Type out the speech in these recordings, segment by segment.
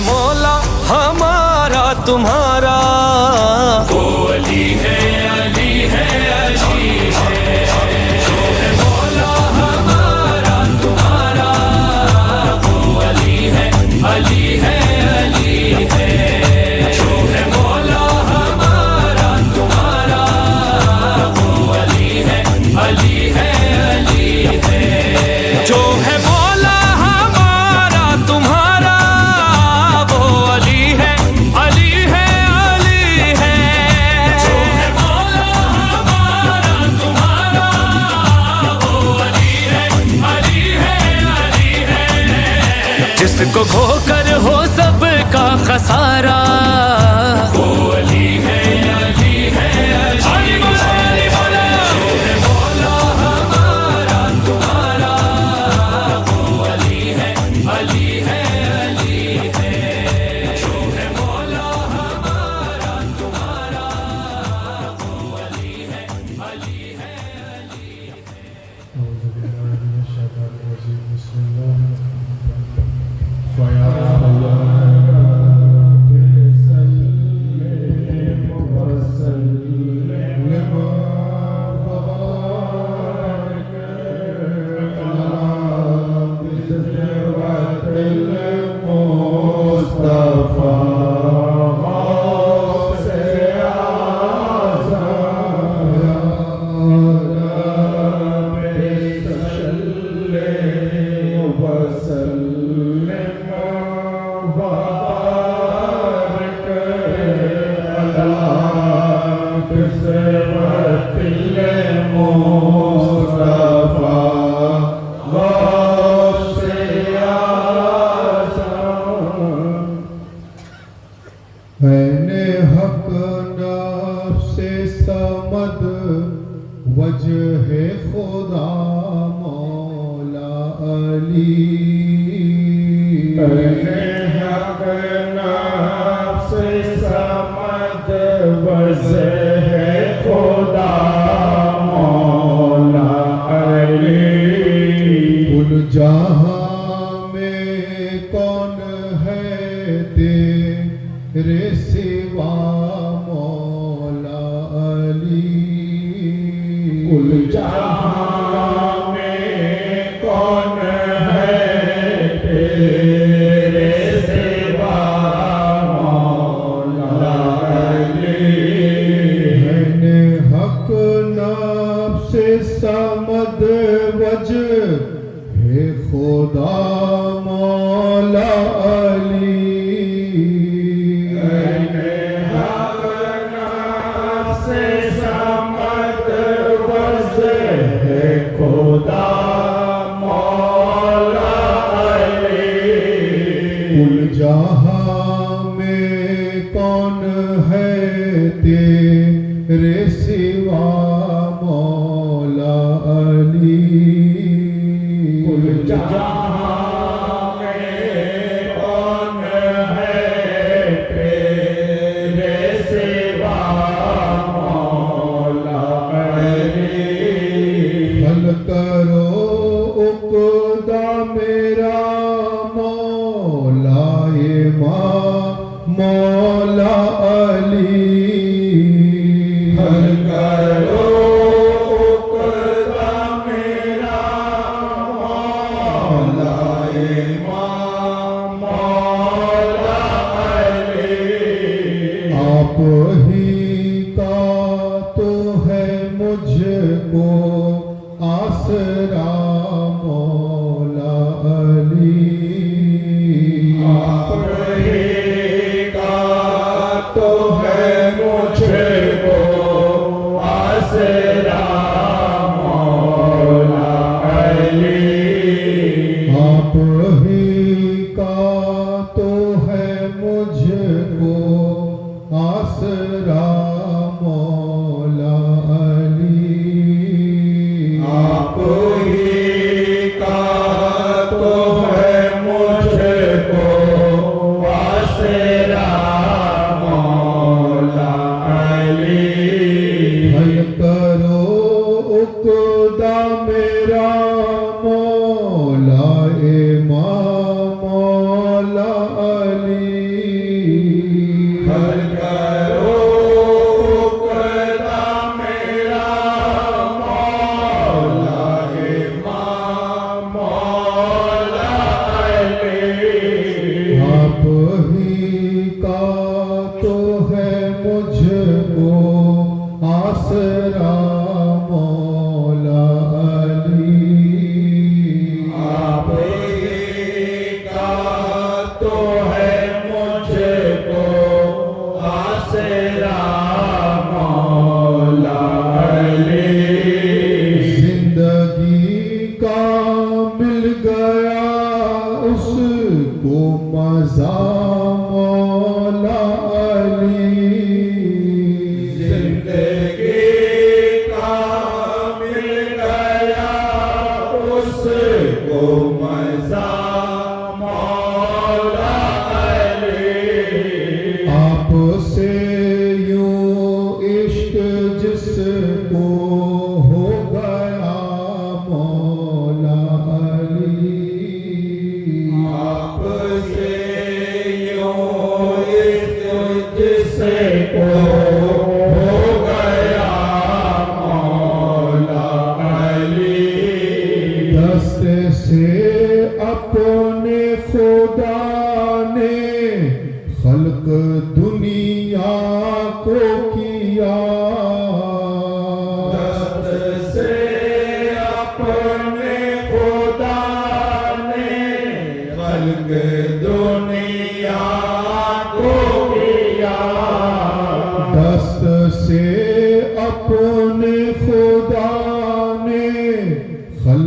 मौला हमारा तुम्हारा। वो अली है, अली है, अली है। जो है मौला हमारा तुम्हारा। वो अली है, अली है, अली है। जो है मौला हमारा तुम्हारा। वो अली है, अली है, अली है। जो है मौला हमारा तुम्हारा, वो अली है, अली है, अली है। जो है मौला हमारा तुम्हारा। वो अली है, अली है, अली है। जिसको खोकर हो सबका खसारा। वो अली है, अली है, अली है। जो है मौला हमारा तुम्हारा। वो अली है, अली है, अली है। जो है मौला हमारा तुम्हारा। वो अली है, अली है, अली है। أعوذ بالله من الشيطان الرجيم. بسم الله فيا رب سلم وسلم وبارك على ذروة المصطفى غوث मैंने हक नफ्से समद वजह खुदा मौला अली। मैंने हक नफ्से समद वजह खुदा मौला अली। कुल जहां में कौन है तेरे सिवा मौला अली। कुल जहां में कौन है तेरे सिवा मौला अली। मैंने हक नफ्से समद वजह है खुदा मौला अली। खुदा मौला अली। कुल जहां में कौन है तेरे सिवा मौला अली। कुल जहां में कौन है तेरे सिवा मौला अली। हल करो उक़दा मेरा मौलाए मौला अली। हल करो उक़दा मेरा मौलाए मौला अली। आप ही का तो है मुझको आसरा मौला अली। आप ही का तो है मुझको आसरा मौला अली। आप ही का तो है मुझको आसरा मौला अली। आप ही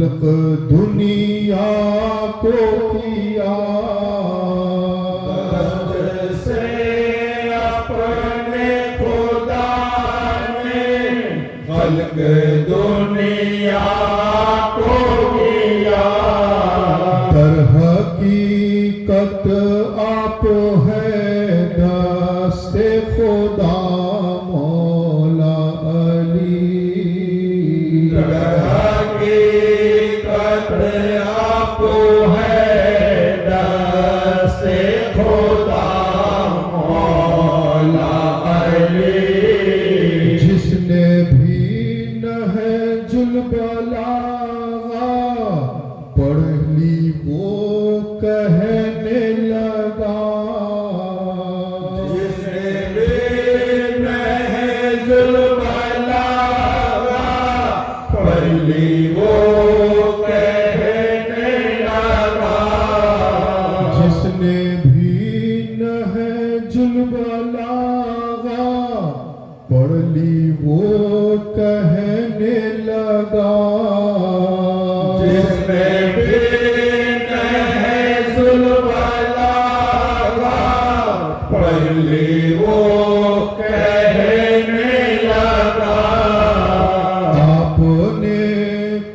खल्क दुनिया को किया दस्त से अपने खुदा ने खल्क दुनिया को किया। दर हकीकत आप है दस्ते खुदा मौला अली। हकीकत आप है दस्ते खुदा मौला अली। जिसने भी नहजुल बलागा पढ़ ली वो कहने लगा। जिसने भी नहजुल बलागा पढ़ ली वो कहने लगा। जिसने भी नहजुल बलागा पढ़ ली वो कहने लगा। जिसने भी नहजुल बलागा पढ़ ली वो कहने लगा। आपने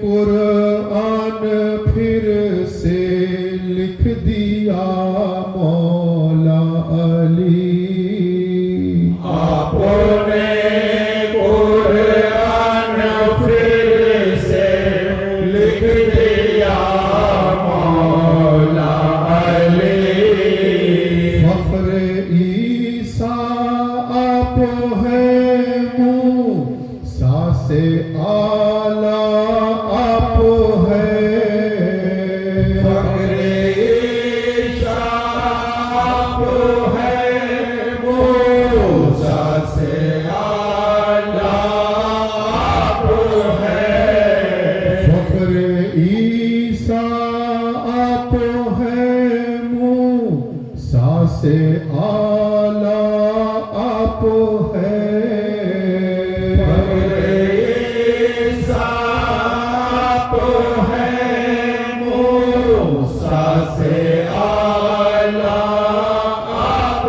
कुरान फिर से लिख दिया मौला अली। आपने कुरान फिर से लिख दिया मौला अली। फख्र ईसा आप है मूसा से आला आप है। फख्र ईसा आप है मूसा से आला आप है। फख्र ईसा आप है मूसा से आला आप है। फख्र ईसा आप है मूसा से आला आप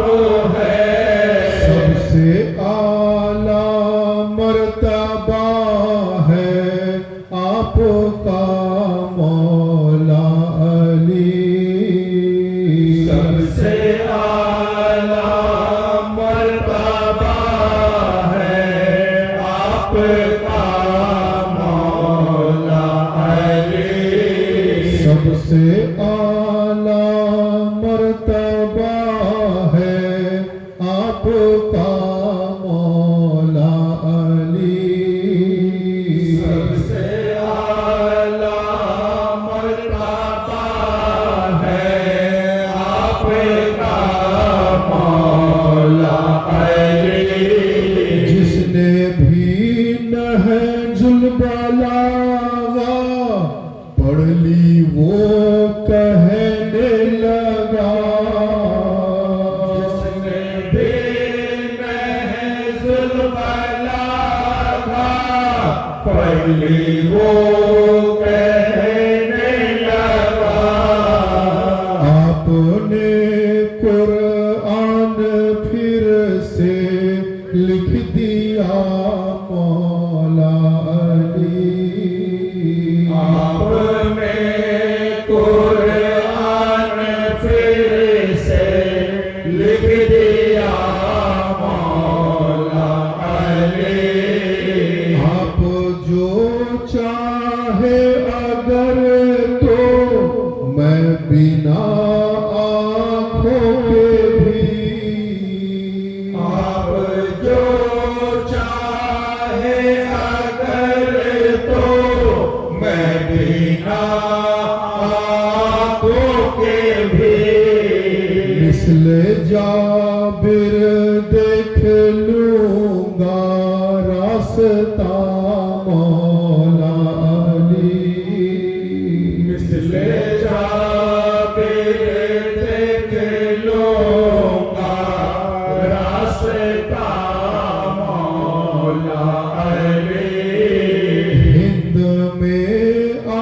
है। सबसे आला मर्तबा है आपका मौला अली। सबसे आला मर्तबा है आपका मौला अली। सबसे आला मर्तबा है आपका मौला अली। सबसे आला मर्तबा है आपका मौला अली। जिसने भी नहजुल बलागा पढ़ ली वो कहने लगा। जिसने भी नहजुल बलागा पढ़ ली वो कहने लगा। आपने कुरान फिर से लिख दिया मौला अली। आपने कुरान फिर से लिख दिया मौला अली। आप जो चाहे अगर तो मैं बिना आँखों के भी। आप जो चाहे अगर तो मैं बिना आँखों के भी। मिसल जाबिर देख लूंगा रास्ता मौला अली। मिसले जाबिर देख लूंगा रास्ता मौला अली। हिंद में आ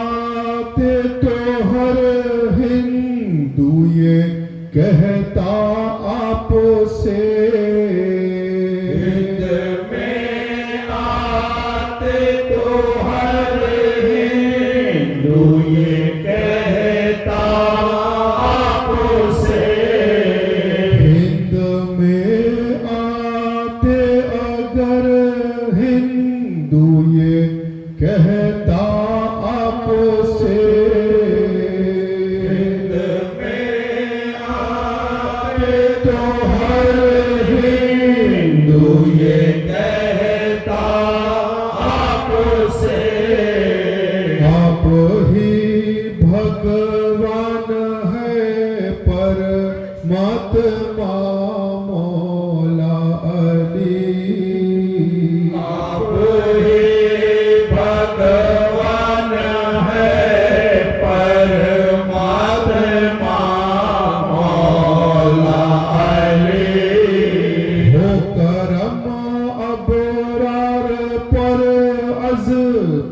कहता आपसे तो हर हिंदू ये कहता आपसे आप ही भगवान है परमात्मा मौला अली आप ही भगवान है परमात्मा मौला हो करम अबरार पर अज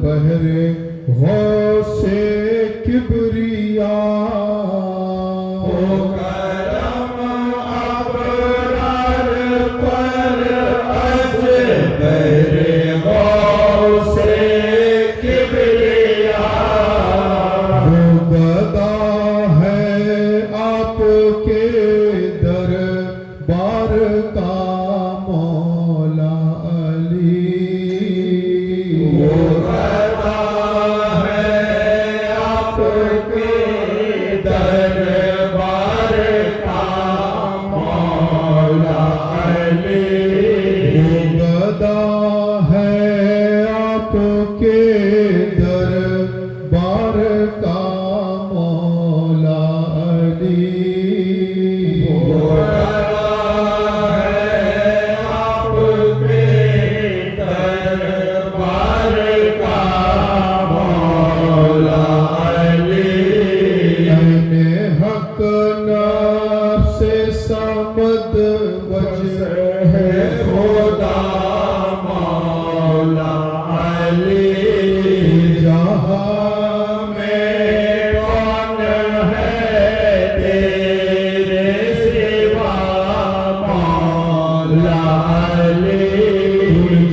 पहरे गौसे किबरिया हो करम अबरार पर अज पहरे गौसे किबरिया वो गदा है आपके दरबार का मौला अली वो गदा है आपके दरबार का मौला अली वो गदा है आपके दरबार का मौला अली वो हक नफ्से समद वजह है खुदा मौला अली जहाँ में कौन है तेरे सिवा मौला अली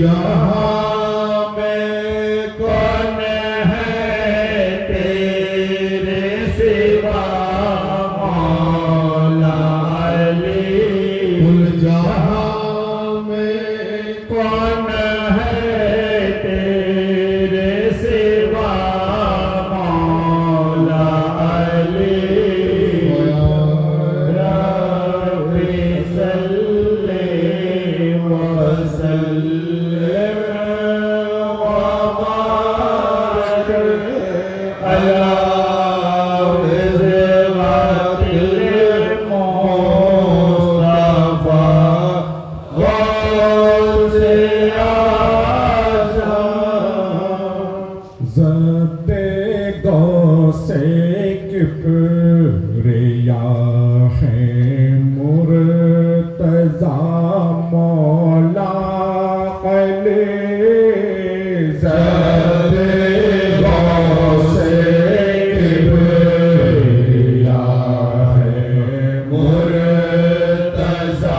जहाँ में कौन है तेरे सिवा मौला अली जहाँ में कौन है तेरे सिवा मौला अली रब्बी सल्ले व सल्लिम व बारिक अला किबरिया है मुर्तज़ा मौला अली ज़ब्ते गौसे किबरिया है मुर्तज़ा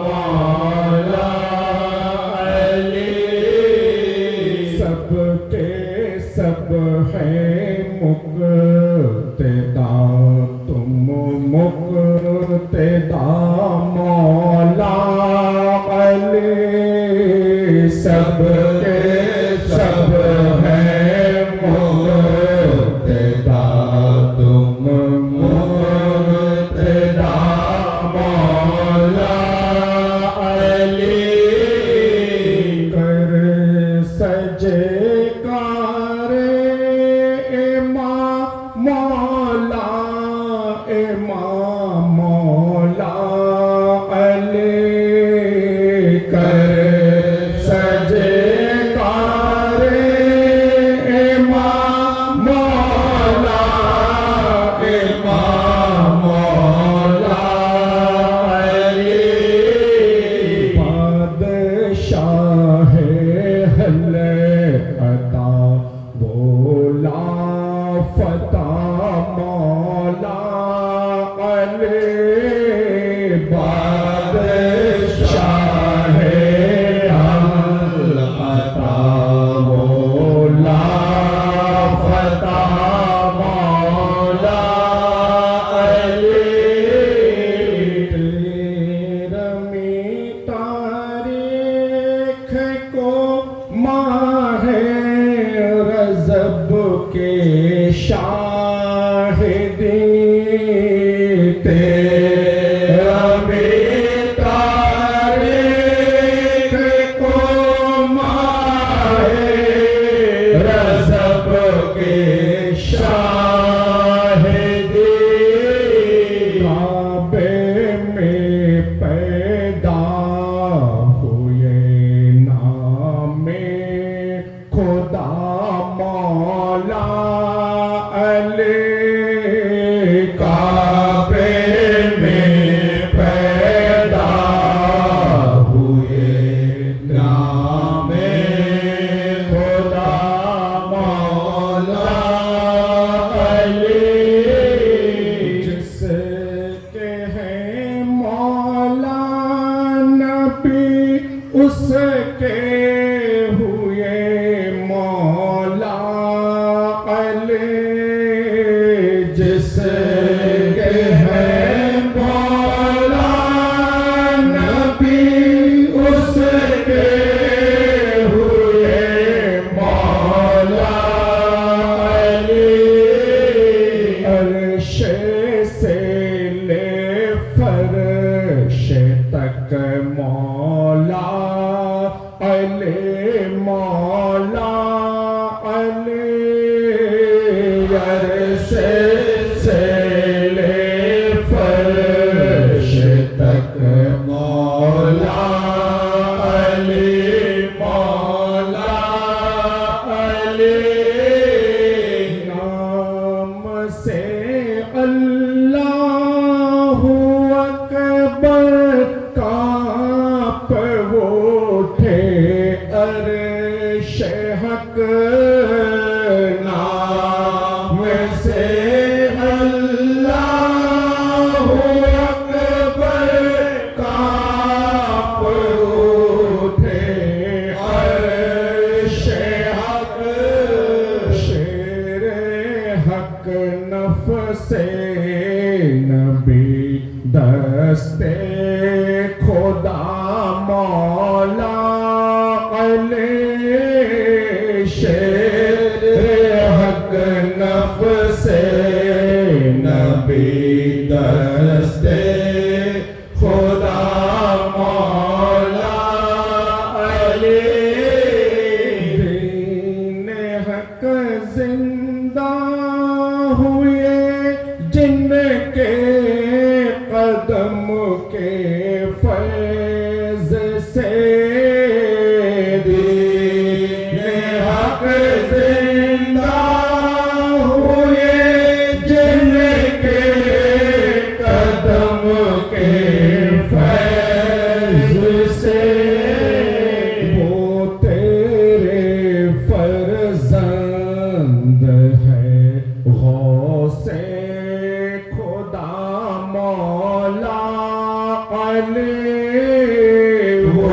मौला अली सबके सब है मुक्तदा तुम मुक्तदा मौला अली सबके सब है मुक्तदा तुम मुक्तदा मौला अली कर सजे कारे माँ सबके शाहिदी तेरा भी तारीख को माहे रज़ब के शाहिदी काबे में पैदा हुए नामे खुदा मौला अली काबे में पैदा हुए नामे खुदा मौला अली जिसके हैं मौला नबी उसके हुए मौला अली जिसके हैं मौला नबी उसके हुए मौला अली अर्श से ले फर्श तक मौला अली मौला अली अर्श से ले फर्श तक मौला अली मौला अली नाम से अल्लाहु अकबर कांप उठे अर्श हक नाम से अल्लाहु अकबर कांप उठे अर्श हक शेर हक नफ्से नबी दस्ते खुदा मौला अली शेर हक नफ्से नबी दस्ते खुदा मौला अली दीन हक जिंदा हुए जिनके कदम के फैज से दीन हक जिंदा हुए जिनके कदम के फैज से वो तेरे फर्जंद है गौसे खुदा मौला अली वो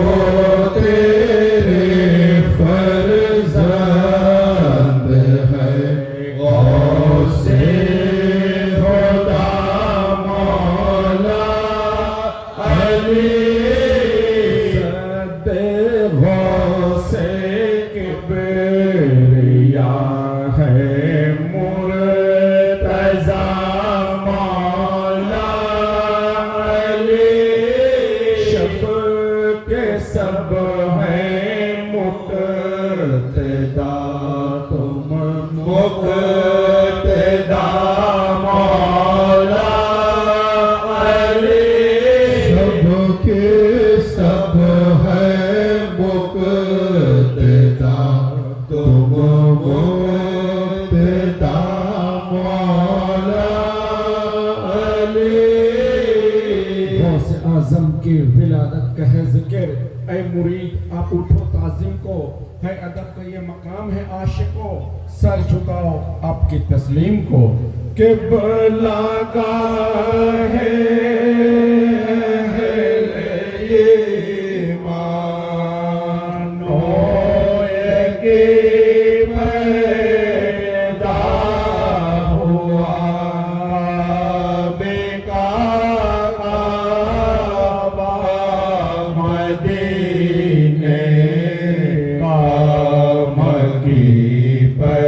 तेरे फर्जंद है गौसे खुदा मौला अली सद गौसे किबरिया है मुर्तज़ा मौला अली शब के सब हैं मुक्तदा तुम मुक्तदा मौला अली सब के सब हैं मुक्तदा तुम मुक्तदा मौला अली गौसे आजम की विलादत का है जिक्र ऐ मुरीद आप उठो ताज़ीम को है अदब का ये मकाम है आशिकों सर झुकाओ आपकी तस्लीम को कि बला का है ये मानो के पैदा हुआ मदीने का मकी पे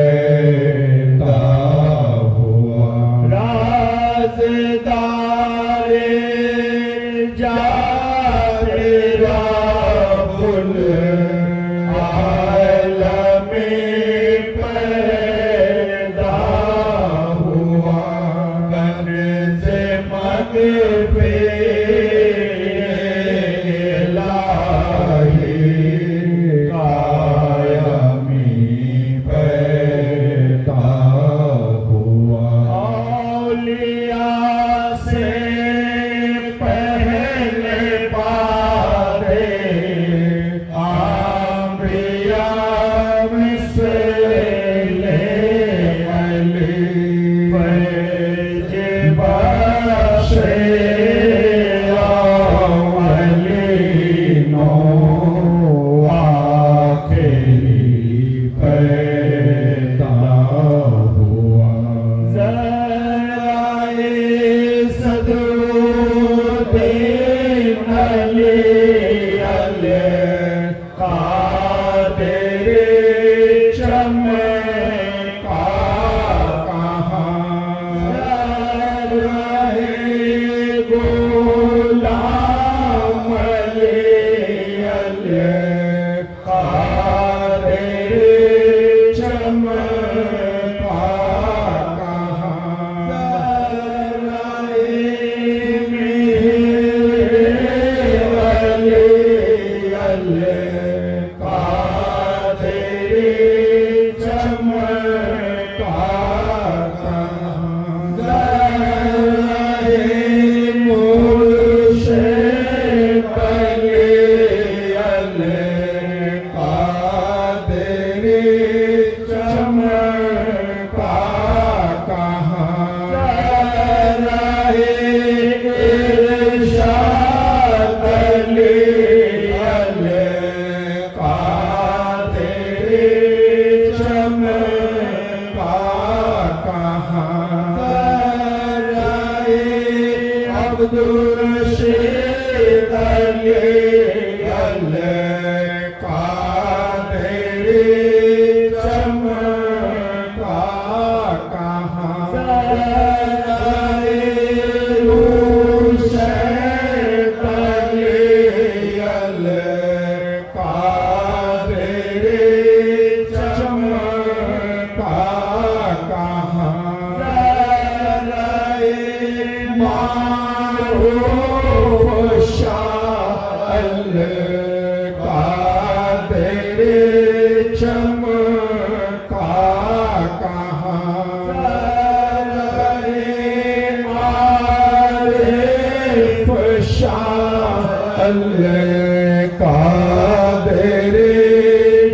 कादिर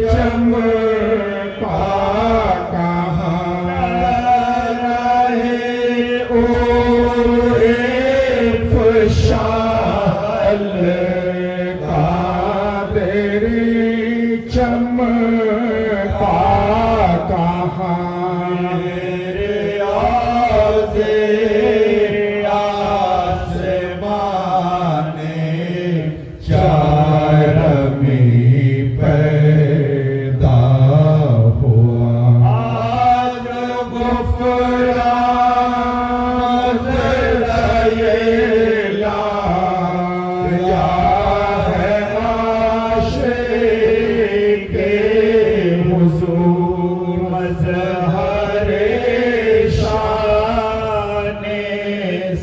चमका कहाँ रहे ओ फशाल कादिर चमका कहाँ मेरे आज़े आसमाने चारमी पैदा हुआ आज गुफ़रान लाया है आशिक़े हुज़ूर मज़हरे शाने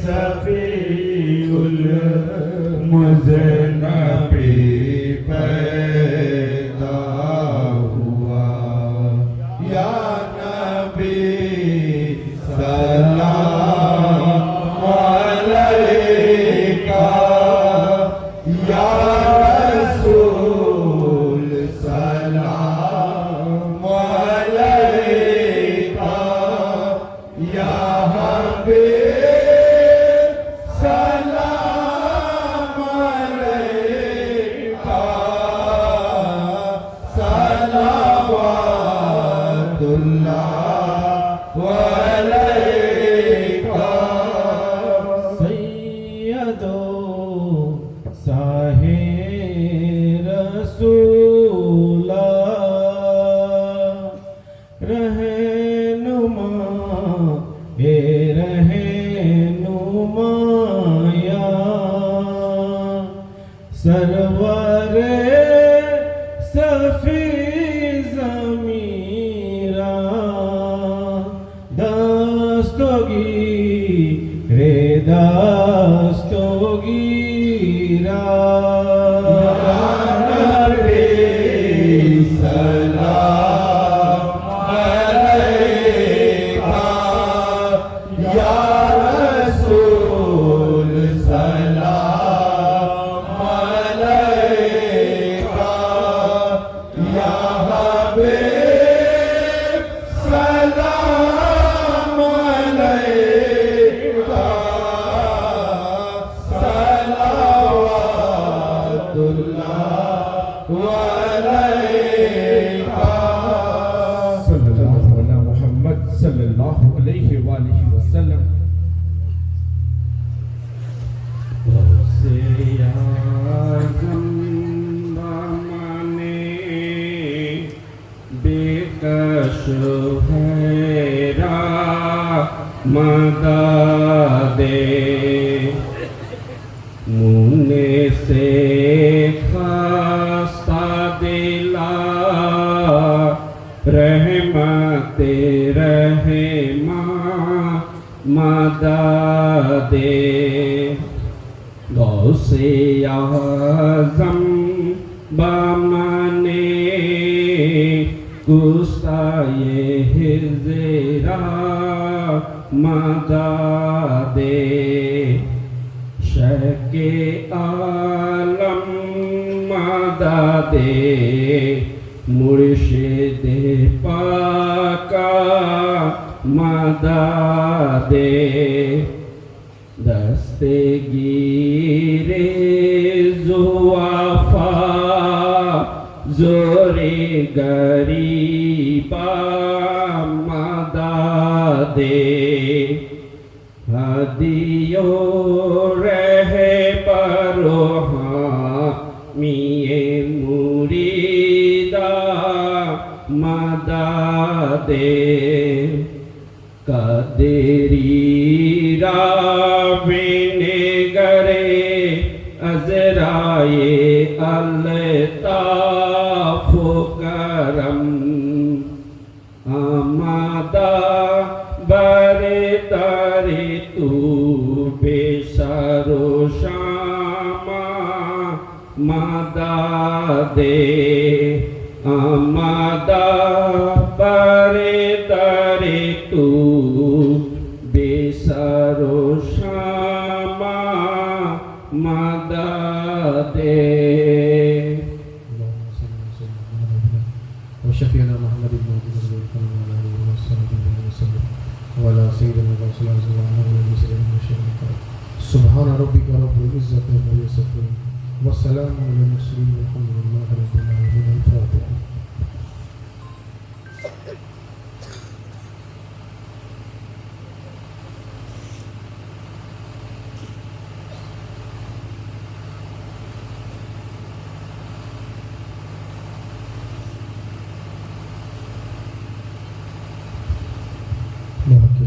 सफ़ीउल मुज़नबी पैदा हुआ या नबी सलाम अलैका या रसूल सलाम अलैका या हबीब सलाम अलैका सलावतुल्लाह अलैका सय्यदो साहे रसूला रहनुमा हे रहनुमाया सरवरे सफी ज़मीरा दस्तगी रे दस्तगीरा सलाम अलैका या रसूल सलाम अलैका या हबीब सलाम अलैका सलावतुल्लाह अलैका सल्लल्लाहु अला मुहम्मद सल्लल्लाहु अलैहि वसल्लम से आज़म माने बेकश हैरा मददे मुने से खास्ता दिला रहमते रहमा मददे गौसे आज़म बामने गुस्ताए हिज़रा मददे शके आलम मददे मुर्शिद पाका मददे दस्ते गिरे जुआफा जोरे गरीबा मददे हदियो रहे बरोहा मिये मुरीदा मददे कदेरी राबिने गरे अज़राए अल्ताफ़ करम आमादा बरे तारे तू बेसरो शामा मददे आमादा बरे तारे तू बेसरो शामा मददे وشفيعنا محمد بن عبد الله صلى الله عليه وسلم وعلى سيدنا رسول الله صلى الله عليه وسلم. سبحان ربك رب العزة عما يصفون والسلام على المرسلين والحمد لله رب العالمين. الفاتحة.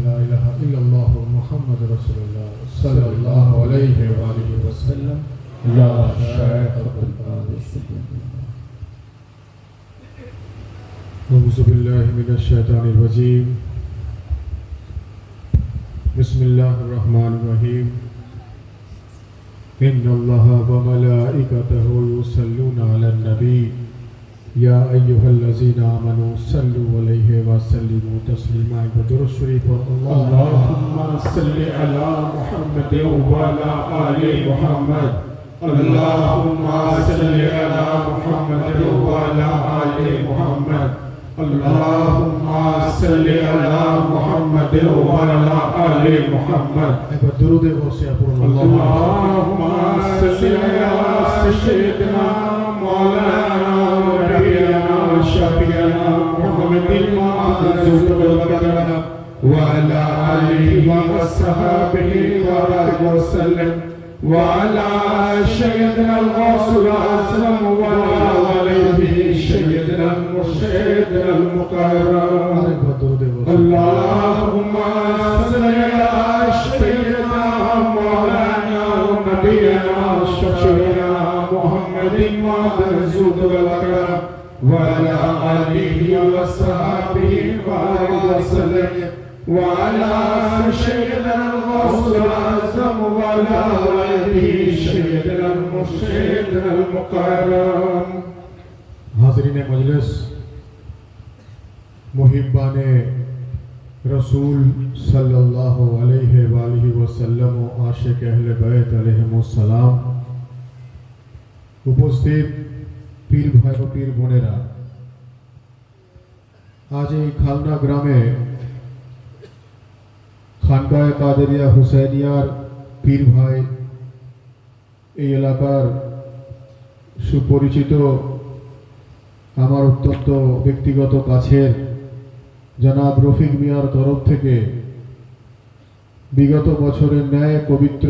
لا إله إلا الله محمد رسول الله صلى الله عليه وآله وسلم. يا شيخ أعوذ بالله من الشيطان الرجيم. بسم الله الرحمن الرحيم. إن الله وملائكته يصلون على النبي يا أيها الذين آمنوا صلوا عليه وسلموا تسليما. بدر الشريف. اللهم صل على محمد وعلى آل محمد. اللهم صل على محمد وعلى آل محمد. اللهم صل على محمد وعلى آل محمد. بدر اللهم صل على سيدنا مولانا ونبينا شفيعنا محمد وعلى آله وصحبه وبارك وسلم وعلى سيدنا الغوث الأعظم وعلى آله سيدنا المرشد المقرب. اللهم صل على سيدنا مولانا ونبينا شفيعنا محمد وعلى آله وصحبه وبارك وسلم وعلى سيدنا الغوث الأعظم وعلى آله سيدنا المرشد المقرب. हाज़रीन मजलिस, मुहिब्बाने रसूल सल्लल्लाहु अलैहि वसल्लम व आशिक अहले बैत अलैहिमुस्सलाम, उपस्थित पीर भाई व पीर बोनेरा, आज এই খালনা গ্রামে খানকায়ে কাদেরিয়া হুসাইনিয়ার পীর ভাই, এই এলাকার সুপরিচিত আমার অত্যন্ত ব্যক্তিগত কাছের জনাব রফিক মিয়ার তরফ থেকে বিগত বছরের ন্যায় পবিত্র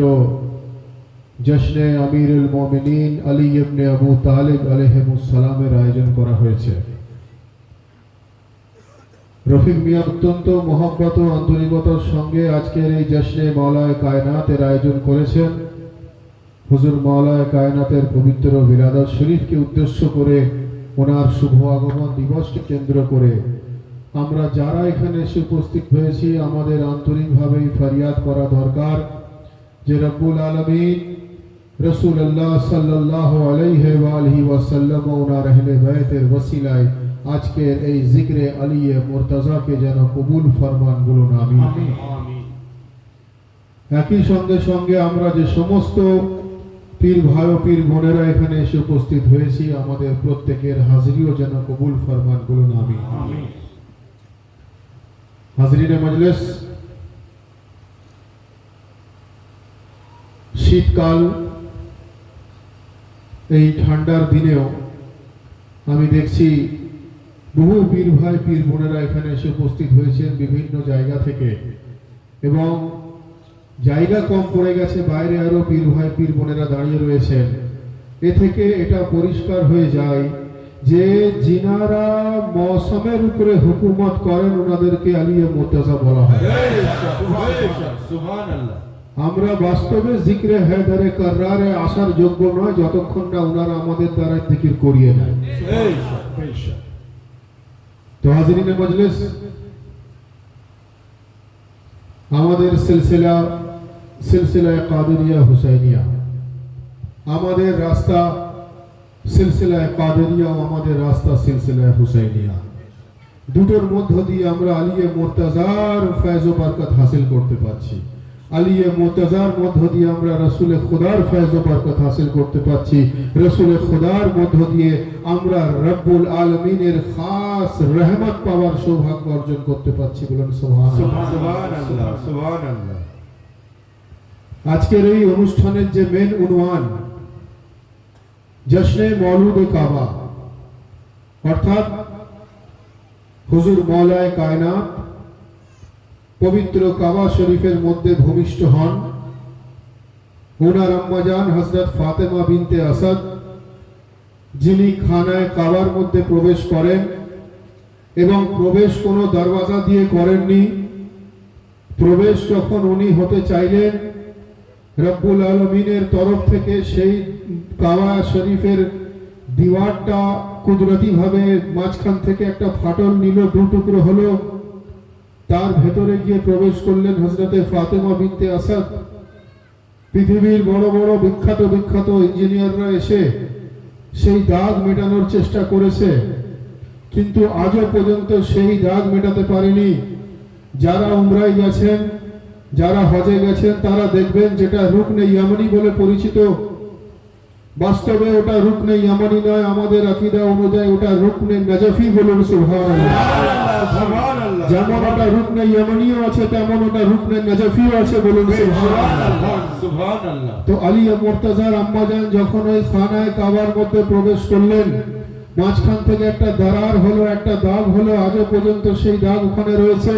জশ্নে আমিরুল মুমিনিন আলী ইবনে আবু তালিব আলাইহিসসালামের আয়োজন করা হয়েছে। রফিক মিয়া অত্যন্ত মহব্বত ও আন্তরিকতার সঙ্গে আজকের এই জশ্নে মাওলায়ে কায়নাতের আয়োজন করেছেন। হুজুর মাওলায়ে কায়নাতের পবিত্র বিলাদত শরীফকে উদ্দেশ্য করে ওনার শুভ আগমন দিবসকে কেন্দ্র করে আমরা যারা এখানে এসে উপস্থিত হয়েছি, আমাদের আন্তরিকভাবে ফরিয়াদ করা দরকার যে রব্বুল আলামিন রাসূলুল্লাহ সাল্লাল্লাহু আলাইহি ওয়াসাল্লাম ওনার আহলে বাইতের ওসিলায় আজকের এই জিক্রে আলিয়ে মুর্তজাকে যেন কবুল ফরমান, বলুন আমিন। একই সঙ্গে সঙ্গে আমরা যে সমস্ত পীর ভাই ও পীর বোনেরা এখানে এসে উপস্থিত হয়েছি, আমাদের প্রত্যেকের হাজিরিও যেন কবুল ফরমান, বলুন আমিন। হাজরিনে মজলিস, শীতকাল, এই ঠান্ডার দিনেও আমি দেখছি বহু পীর ভাই পীর বোনেরা এখানে এসে উপস্থিত হয়েছেন বিভিন্ন জায়গা থেকে, এবং জায়গা কম পড়ে গেছে, বাইরে আরো পীর ভাই পীর বোনেরা দাঁড়িয়ে রয়েছেন। এ থেকে এটা পরিষ্কার হয়ে যায় যে যিনারা মৌসুমের উপরে হুকুমত করেন ওনাদেরকে আলিয়ে মুর্তজা বলা হয়। আমরা বাস্তবে জিক্রে হায়দারে কাররারে আসার যোগ্য নয় যতক্ষণ না ওনারা আমাদের দ্বারা জিকির করিয়ে নেয়। তো হাজিরিনে মজলিস, আমাদের সিলসিলায়ে কাদেরিয়া হুসাইনিয়া, আমাদের রাস্তা সিলসিলায়ে কাদেরিয়া ও আমাদের রাস্তা সিলসিলায়ে হুসাইনিয়া, দুটোর মধ্য দিয়ে আমরা আলিয়ে মুর্তজার ফয়জ ও বরকত হাসিল করতে পারছি। আলিয়ে মুর্তজার মধ্য দিয়ে আমরা রাসূলে খুদার ফয়জ ও বরকত হাসিল করতে পারছি। রাসূলে খুদার মধ্য দিয়ে আমরা রব্বুল আলামিনের খাস খাস রহমত পাওয়ার সৌভাগ্য অর্জন করতে পারছি, বলুন সুবহানাল্লাহ। সুবহানাল্লাহ, সুবহানাল্লাহ। আজকের এই অনুষ্ঠানের যে মেন উনওয়ান জশ্নে মওলুদ-এ কাবা, অর্থাৎ হুজুর মওলায়ে কায়নাত পবিত্র কাবা শরীফের মধ্যে ভূমিষ্ঠ হন। ওনার আম্মাজান হযরত ফাতেমা বিনতে আসাদ, যিনি খানায় কাবার মধ্যে প্রবেশ করেন এবং প্রবেশ কোনো দরওয়াজা দিয়ে করেননি। প্রবেশ যখন উনি হতে চাইলেন, রব্বুল আলমিনের তরফ থেকে সেই কাবা শরীফের দিওয়ারটা কুদরতি ভাবে মাঝখান থেকে একটা ফাটল নিল, দু টুকরো হলো। তার ভেতরে গিয়ে প্রবেশ করলেন হযরতে ফাতেমা বিনতে আসাদ। পৃথিবীর বড় বড় বিখ্যাত বিখ্যাত ইঞ্জিনিয়াররা এসে সেই দাগ মেটানোর চেষ্টা করেছে, কিন্তু আজও পর্যন্ত সেই দাগ মেটাতে পারেনি। যারা উমরায় গেছেন, যারা হজে গেছেন, তারা দেখবেন যেটা রুকনে ইয়ামানি বলে পরিচিত, বাস্তবে ওটা রুকনে ইয়ামানি নয়। আমাদের আকীদা অনুযায়ী ওটা রুকনে নাজফি, বলুন সুবহানাল্লাহ। সুবহানাল্লাহ। যেমন ওটা রুকনে ইয়ামানিও আছে, তেমন ওটা রুকনে নাজফিও আছে, বলুন সুবহানাল্লাহ। সুবহানাল্লাহ। তো আলী মুর্তাজার আম্মাজান যখন ওই খানায় কাবার মধ্যে প্রবেশ করলেন, মাঝখান থেকে একটা দরার হলো, একটা দাগ হলো। আজও পর্যন্ত সেই দাগ ওখানে রয়েছে।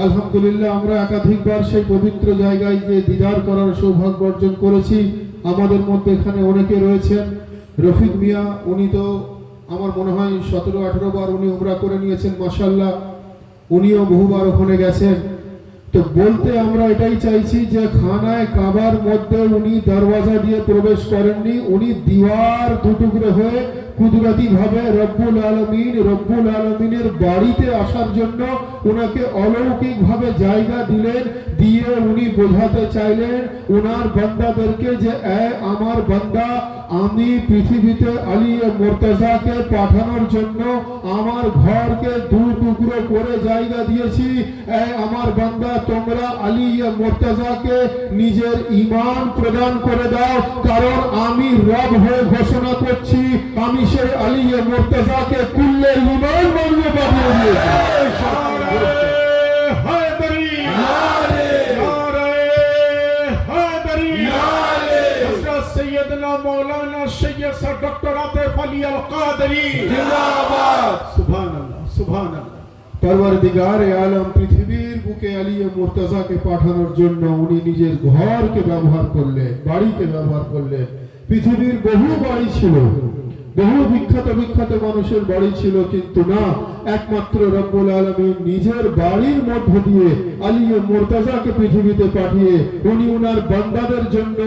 আলহামদুলিল্লাহ, আমরা একাধিকবার সেই পবিত্র জায়গায় গিয়ে দিদার করার সৌভাগ্য অর্জন করেছি। আমাদের মধ্যে এখানে অনেকে রয়েছেন। রফিক মিয়া, উনি তো আমার মনে হয় 17-18 বার উনি উমরা করে নিয়েছেন, মাশাআল্লাহ। উনিও বহুবার ওখানে গেছেন। তো বলতে আমরা এটাই চাইছি যে খানায় কাবার মধ্যে উনি দরওয়াজা দিয়ে প্রবেশ করেননি, উনি দিওয়ার দুটুকরো হয়ে কুদরতি ভাবে রব্বুল আলমিনের বাড়িতে আসার জন্য ওনাকে অলৌকিক ভাবে জায়গা দিলেন। দিয়ে উনি বোঝাতে চাইলেন ওনার বান্দাদেরকে যে আমার বান্দা, আমি পৃথিবীতে আলী মুর্তাজাকে পাঠানোর জন্য আমার ঘরকে দু টুকরো করে জায়গা দিয়েছি। আমার বান্দা, তোমরা আলী মুর্তাজাকে নিজের ঈমান প্রদান করে দাও, কারণ আমি রব হয়ে ঘোষণা করছি, আমি সেই আলী মুর্তাজাকে কুল্লে ঈমান বানিয়ে পাঠিয়ে দিয়েছি। सैयदना मौलाना सैयद सर डॉक्टर आतिफ अली अल कादरी जिंदाबाद। सुभान अल्लाह, सुभान अल्लाह। পরওয়ারদিগারে আলম পৃথিবীর বুকে আলী মুর্তাজাকে পাঠানোর জন্য উনি নিজের ঘরকে ব্যবহার করলেন, বাড়িকে ব্যবহার করলেন। পৃথিবীর বহু বাড়ি ছিল, বহু বিখ্যাত বিখ্যাত মানুষের বাড়ি ছিল, কিন্তু না, একমাত্র রব্বুল আলামিন নিজের বাড়ির মধ্য দিয়ে আলী মুর্তাজাকে পৃথিবীতে পাঠিয়ে উনি ওনার বান্দাদের জন্য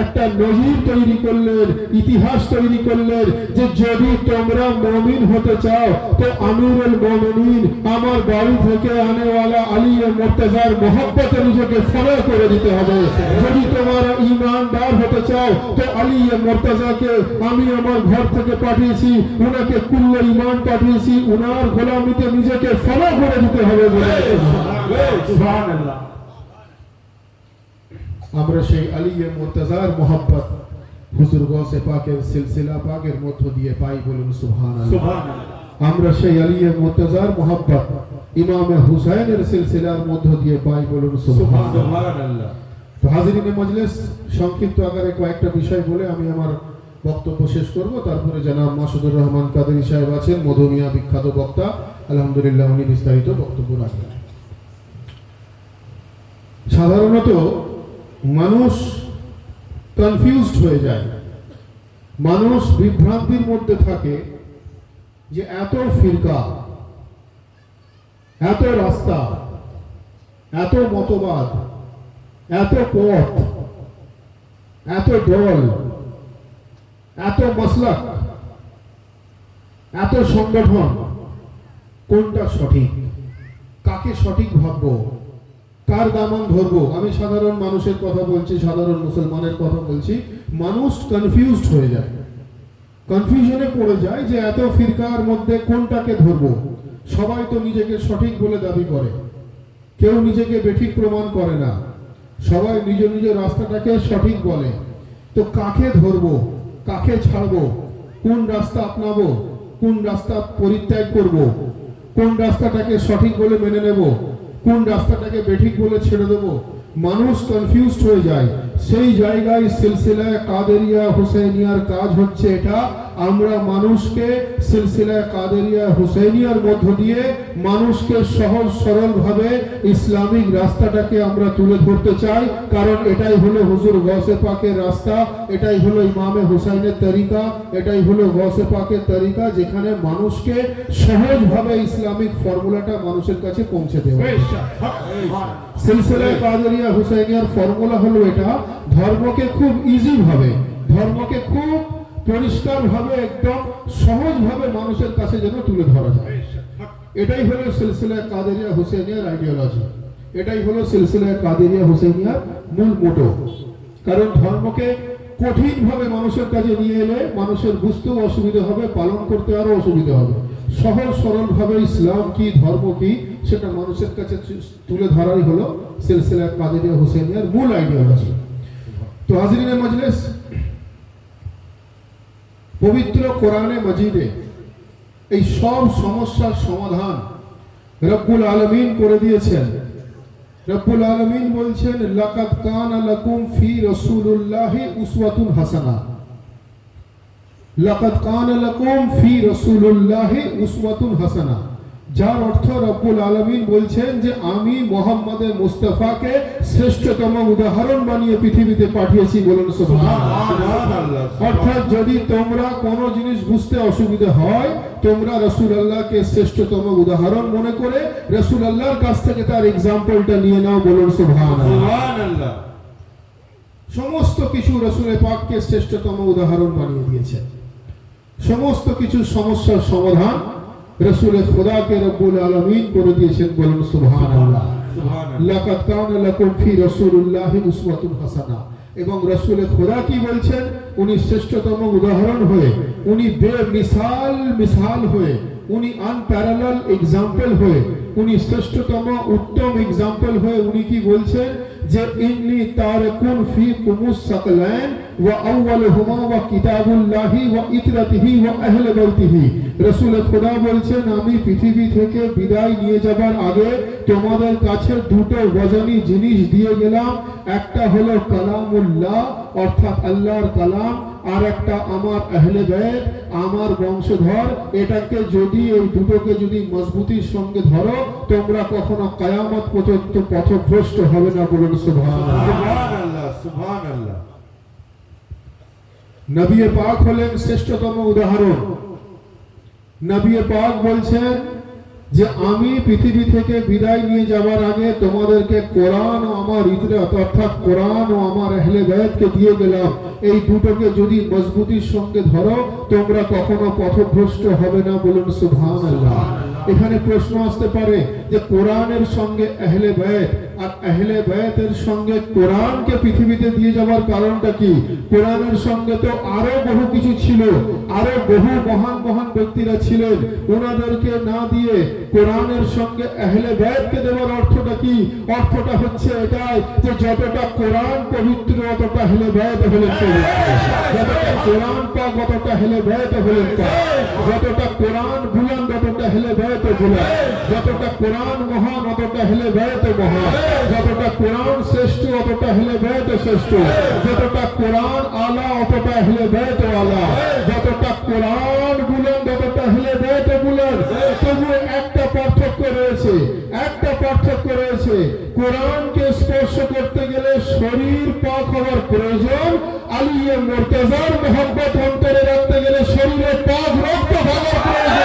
একটা নজির তৈরি করলেন, ইতিহাস তৈরি করলেন যে যদি তোমরা মুমিন হতে চাও তো আমিরুল মুমিনিন আমার বাড়ি থেকে আনেওয়ালা আলী মুর্তাজার মোহব্বতে নিজেকে ফলো করে দিতে হবে। যদি তোমরা ঈমানদার হতে চাও তো আলী মুর্তাজাকে আমি আমার ঘর থেকে পাঠিয়েছি, উনাকে কুল্লে ঈমান পাঠিয়েছি, উনার গোলামিতে নিজেকে ফলো করে দিতে হবে বলে সুবহানাল্লাহ। আমরা সেই আলী মুর্তাজার মোহব্বত হুজুর গৌসে পাকের সিলসিলা পাকের মধ্য দিয়ে পাই, বলুন সুবহানাল্লাহ। সুবহানাল্লাহ। আমরা সেই আলী মুর্তাজার মোহব্বত ইমামে হুসাইনের সিলসিলার মধ্য দিয়ে পাই, বলুন সুবহানাল্লাহ। সুবহানাল্লাহ। তো হাজিরিনে মজলিস, সংক্ষিপ্ত আকারে কয়েকটা বিষয় বলে আমি আমার বক্তব্য শেষ করব। তারপরে জনাব মাসুদুর রহমান কাদেরী সাহেব আছেন, মধুমিয়া বিখ্যাত বক্তা, আলহামদুলিল্লাহ উনি বিস্তারিত বক্তব্য রাখবেন। সাধারণত মানুষ কনফিউজড হয়ে যায়, মানুষ বিভ্রান্তির মধ্যে থাকে যে এত ফিরকা, এত রাস্তা, এত মতবাদ, এত পথ, এত দল, এত মাসলাক, এত সংগঠন, কোনটা সঠিক, কাকে সঠিক ভাববো, কার দামান ধরবো? আমি সাধারণ মানুষের কথা বলছি, সাধারণ মুসলমানের কথা বলছি। মানুষ কনফিউজড হয়ে যায়, কনফিউশনে পড়ে যায় যে এত ফিরকার মধ্যে কোনটাকে ধরবো। সবাই তো নিজেকে সঠিক বলে দাবি করে, কেউ নিজেকে বেঠিক প্রমাণ করে না, সবাই নিজ নিজ রাস্তাটাকে সঠিক বলে। তো কাকে ধরবো, কাকে ছাড়বো, কোন রাস্তা আপনাবো, কোন রাস্তা পরিত্যাগ করব, কোন রাস্তাটাকে সঠিক বলে মেনে নেব, কোন রাস্তাটাকে বেঠিক বলে ছেড়ে দেব, মানুষ কনফিউজড হয়ে যায়। সেই জায়গায় সিলসিলায় কাদেরিয়া হুসাইনিয়ার কাজ হচ্ছে এটা, আমরা মানুষকে সিলসিলায় কাদেরিয়া হুসাইনিয়ার মধ্য দিয়ে মানুষকে সহজ সরল ভাবে ইসলামিক রাস্তাটাকে আমরা তুলে ধরতে চাই। কারণ এটাই হলো হুজুর গৌসে পাকের রাস্তা, এটাই হলো ইমামে হুসাইনের তরিকা, এটাই হলো গৌসে পাকের তরিকা, যেখানে মানুষকে সহজভাবে ইসলামিক ফর্মুলাটা মানুষের কাছে পৌঁছে দেওয়া। সিলসিলায় কাদেরিয়া হুসাইনিয়ার ফর্মুলা হলো এটা, ধর্মকে খুব ইজি ভাবে, ধর্মকে খুব পরিষ্কার ভাবে, একদম সহজ ভাবে মানুষের কাছে যেন তুলে ধরা যায়। এটাই হলো সিলসিলায় কাদেরিয়া হুসাইনিয়ার আইডিওলজি, এটাই হলো সিলসিলায় কাদেরিয়া হুসাইনিয়ার মূল মোটো। কারণ ধর্মকে কঠিন ভাবে মানুষের কাছে নিয়ে এলে মানুষের বুঝতেও অসুবিধা হবে, পালন করতে আরো অসুবিধা হবে। সহজ সরল ভাবে ইসলাম কি, ধর্ম কি, সেটা মানুষের কাছে তুলে ধরাই হলো সিলসিলায় কাদেরিয়া হুসাইনিয়ার মূল আইডিওলজি। তো হাজরিনে মজলিস, পবিত্র কোরআনে মজিদে এই সব সমস্যার সমাধান রব্বুল আলামিন করে দিয়েছেন। রব্বুল আলামিন বলছেন, লাকাদ কানা লাকুম ফি রাসূলিল্লাহি উসওয়াতুন হাসানা। লাকাদ কানা লাকুম ফি রাসূলিল্লাহি উসওয়াতুন হাসানা, যার অর্থ রব্বুল আলামিন বলছেন যে আমি মুহাম্মদে মুস্তাফাকে শ্রেষ্ঠতম উদাহরণ বানিয়ে পৃথিবীতে পাঠিয়েছি। বলুন সুবহানাল্লাহ। অর্থাৎ যদি তোমরা কোনো জিনিস বুঝতে অসুবিধা হয়, তোমরা রাসূলুল্লাহকে শ্রেষ্ঠতম উদাহরণ মনে করে রাসূলুল্লাহর কাছ থেকে তার এক্সাম্পলটা নিয়ে নাও। বলুন সুবহানাল্লাহ। সমস্ত কিছু রাসূল পাককে শ্রেষ্ঠতম উদাহরণ বানিয়ে দিয়েছেন। সমস্ত কিছু সমস্যার সমাধান রাসূল খুদাকে রব্বুল আলামিন করে দিয়েছেন। বলুন সুবহানাল্লাহ। লাকাদ কানা লাকুম ফি রাসূলিল্লাহি উসওয়াতুন হাসানা। এবং রাসূল খুদা কি বলছেন, উনি শ্রেষ্ঠতম উদাহরণ হয়ে, উনি মিসাল হয়ে, উনি আনপ্যারালাল এক্সাম্পল হয়ে, উনি শ্রেষ্ঠতম উত্তম এক্সাম্পল হয়ে উনি কি বলছেন যে ইন্নী তারাকুন ফি কুমুস সাকলান ওয়া আউয়ালুহুমা ওয়া কিতাবুল্লাহি ওয়া ইতরাতিহি ওয়া আহলে বাইতিহি। রাসূল খুদা বলছেন, আমি পৃথিবী থেকে বিদায় নিয়ে যাবার আগে তোমাদের কাছে দুটো ওয়াজানি জিনিস দিয়ে গেলাম। একটা হলো কালামুল্লাহ অর্থাৎ আল্লাহর কালাম, আর একটা আমার আহলে বাইত, আমার বংশধর। এটাকে যদি, এই দুটোকে যদি মজবুতির সঙ্গে ধরো, তোমরা কখনো কিয়ামত পর্যন্ত পথভ্রষ্ট হবে না। বলুন সুবহানাল্লাহ। সুবহানাল্লাহ। নবী পাক হলেন শ্রেষ্ঠতম উদাহরণ। নবী পাক বলছেন যে আমি পৃথিবী থেকে বিদায় নিয়ে যাবার আগে তোমাদেরকে কোরআন ও আমার ইতরাত অর্থাৎ কোরআন ও আমার আহলে বাইতকে দিয়ে গেলাম। এই দুটোকে যদি মজবুতির সঙ্গে ধরো, তোমরা কখনো পথভ্রষ্ট হবে না। বলুন সুবহানাল্লাহ। এখানে প্রশ্ন আসতে পারে যে কোরআনের সঙ্গে আহলে বাইত আর আহলে বাইতের সঙ্গে কোরআনকে পৃথিবীতে দিয়ে যাওয়ার কারণটা কি? কোরআনের সঙ্গে তো আরো বহু কিছু ছিল, আরো বহু মহান মহান ব্যক্তিরা ছিলেন, ওনাদেরকে না দিয়ে কোরআনের সঙ্গে আহলে বাইতকে দেওয়ার অর্থটা কি? অর্থটা হচ্ছে এটাই যে যতটা কোরআন পবিত্র ততটা আহলে বাইত হলেন পবিত্র, যতটা কোরআন পাক ততটা আহলে বাইত হলেন পাক, যতটা কোরআন বুলন্দ ততটা আহলে বাইত বুলন্দ, যতটা কোরআন মহান ততটা আহলে বাইত মহান, যতটা কোরআন শ্রেষ্ঠ ততটা আহলে বাইত শ্রেষ্ঠ, যতটা কোরআন আলা ততটা আহলে বাইত আলা, যতটা কোরআন বুলন্দ ততটা আহলে বাইত বুলন্দ। তবু একটা পার্থক্য রয়েছে, একটা পার্থক্য রয়েছে। কোরআনকে স্পর্শ করতে গেলে শরীর পাক হওয়ার প্রয়োজন, আলিয়ে মুর্তজার মোহাম্মত অন্তরে রাখতে গেলে শরীরে পাক রক্ত হওয়ার প্রয়োজন।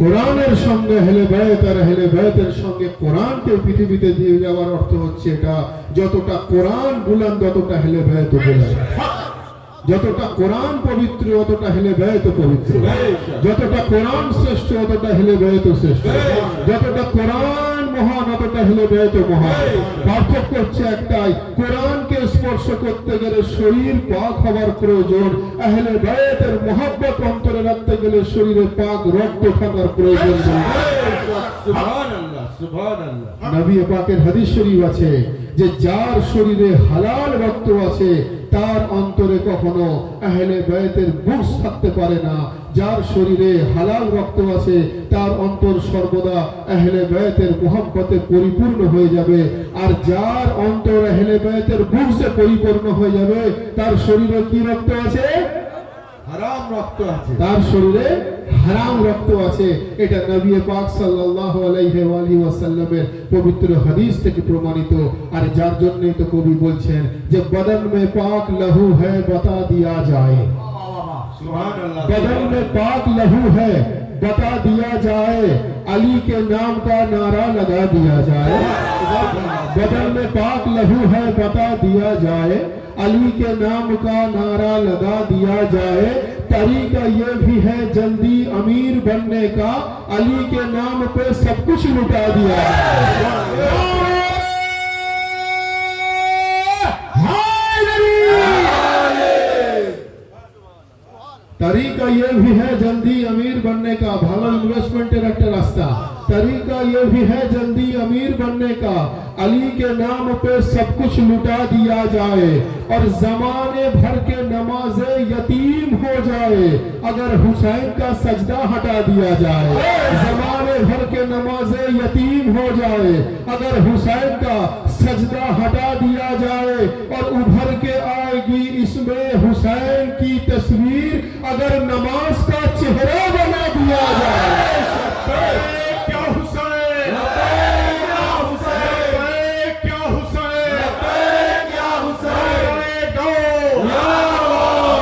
কোরআনের সঙ্গে আহলে বাইত আর আহলে বাইতের সঙ্গে কোরআনকে পৃথিবীতে দিয়ে যাওয়ার অর্থ হচ্ছে এটা, যতটা কোরআন বুলন্দ ততটা আহলে বাইত বুলন্দ, যতটা কোরআন পবিত্র ততটা আহলে বাইত পবিত্র, যতটা কোরআন শ্রেষ্ঠ ততটা আহলে বাইত শ্রেষ্ঠ, যতটা কোরআন মহান, অতটা আহলে বাইত মহান। পার্থক্য হচ্ছে একটাই, কোরআনকে স্পর্শ করতে গেলে শরীর পাক হওয়ার প্রয়োজন, আহলে বাইতের মহব্বত অন্তরে রাখতে গেলে শরীরে পাক রক্ত থাকার প্রয়োজন। সুবহানাল্লাহ, সুবহানাল্লাহ। নবী পাকের হাদিস শরীফ আছে যে যার শরীরে হালাল রক্ত আছে তার অন্তরে কখনো আহলে বাইতের বুগস থাকতে পারে না। যার শরীরে হালাল রক্ত আছে তার অন্তর সর্বদা আহলে বাইতের মুহাব্বতে পরিপূর্ণ হয়ে যাবে। আর যার অন্তর আহলে বাইতের বুগসে পরিপূর্ণ হয়ে যাবে তার শরীরে কি রক্ত আছে? হারাম রক্ত আছে। তার শরীরে হারাম রক্ত আছে। এটা নবী পাক সাল্লাল্লাহু আলাইহি ওয়াসাল্লামের পবিত্র হাদিস থেকে প্রমাণিত। আর যার জন্যই তো কবি বলছেন যে বদন মে পাক লহু হ্যায় বতা দিয়া যায়, সুবহানাল্লাহ। बदन में पाक लहू है बता दिया जाए, अली के नाम का नारा लगा दिया जाए। बदन में पाक लहू है बता दिया जाए, अली के नाम का नारा लगा दिया जाए। तरीका ये भी है जल्दी अमीर बनने का, अली के नाम पे सब कुछ लुटा दिया तरीका ये भी है जल्दी अमीर बनने का, भालो इन्वेस्टमेंटेर एक रास्ता। तरीका ये भी है जल्दी अमीर बनने का, अली के नाम पे सब कुछ लुटा दिया जाए। और जमाने भर के नमाजे यतीम हो जाए अगर हुसैन का सजदा हटा दिया जाए। जमाने भर के नमाजे यतीम हो जाए अगर हुसैन का सजदा हटा दिया जाए। और उभर के आएगी इसमें हुसैन की तस्वीर अगर नमाज का चेहरा बना दिया जाए। क्या हुसैन, क्या हुसैन, क्या हुसैन, क्या हुसैन,